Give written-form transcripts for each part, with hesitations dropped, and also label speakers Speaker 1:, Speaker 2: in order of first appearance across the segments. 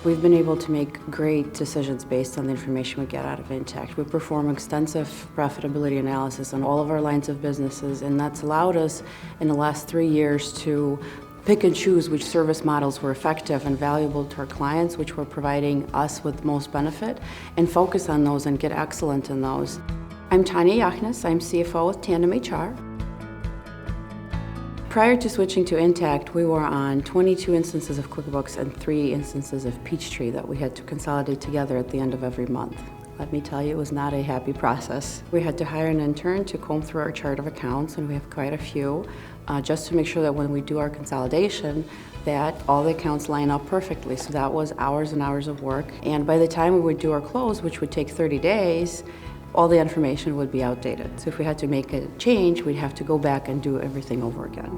Speaker 1: We've been able to make great decisions based on the information we get out of Intact. We perform extensive profitability analysis on all of our lines of businesses, and that's allowed us in the last 3 years to pick and choose which service models were effective and valuable to our clients, which were providing us with the most benefit, and focus on those and get excellent in those. I'm Tanya Yachnes, I'm CFO with Tandem HR. Prior to switching to Intact, we were on 22 instances of QuickBooks and 3 instances of Peachtree that we had to consolidate together at the end of every month. Let me tell you, it was not a happy process. We had to hire an intern to comb through our chart of accounts, and we have quite a few, just to make sure that when we do our consolidation, that all the accounts line up perfectly. So that was hours and hours of work. And by the time we would do our close, which would take 30 days, all the information would be outdated. So if we had to make a change, we'd have to go back and do everything over again.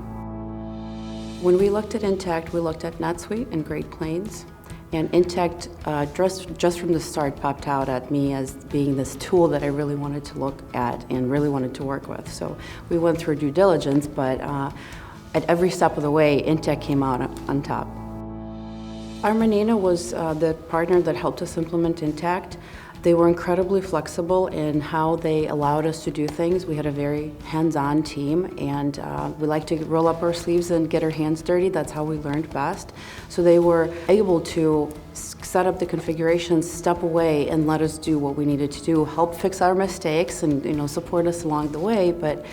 Speaker 1: When we looked at Intact, we looked at NetSuite and Great Plains. And Intact, just from the start, popped out at me as being this tool that I really wanted to look at and really wanted to work with. So we went through due diligence, but at every step of the way, Intact came out on top. Armanina was the partner that helped us implement Intact. They were incredibly flexible in how they allowed us to do things. We had a very hands-on team, and we like to roll up our sleeves and get our hands dirty. That's how we learned best. So they were able to set up the configurations, step away, and let us do what we needed to do, help fix our mistakes, and support us along the way. But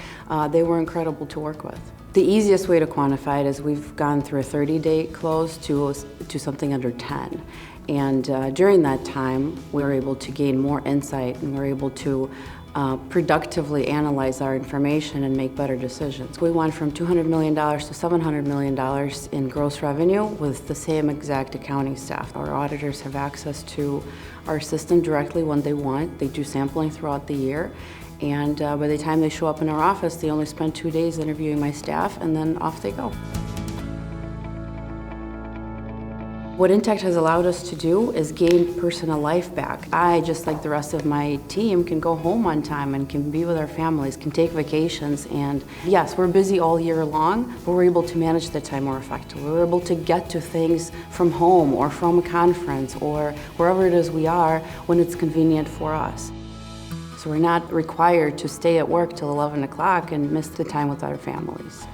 Speaker 1: they were incredible to work with. The easiest way to quantify it is we've gone through a 30-day close to something under 10. And during that time, we were able to gain more insight, and we were able to productively analyze our information and make better decisions. We went from $200 million to $700 million in gross revenue with the same exact accounting staff. Our auditors have access to our system directly when they want. They do sampling throughout the year. And by the time they show up in our office, they only spend 2 days interviewing my staff, and then off they go. What Intact has allowed us to do is gain personal life back. I, just like the rest of my team, can go home on time and can be with our families, can take vacations, and yes, we're busy all year long, but we're able to manage the time more effectively. We're able to get to things from home or from a conference or wherever it is we are when it's convenient for us. So we're not required to stay at work till 11 o'clock and miss the time with our families.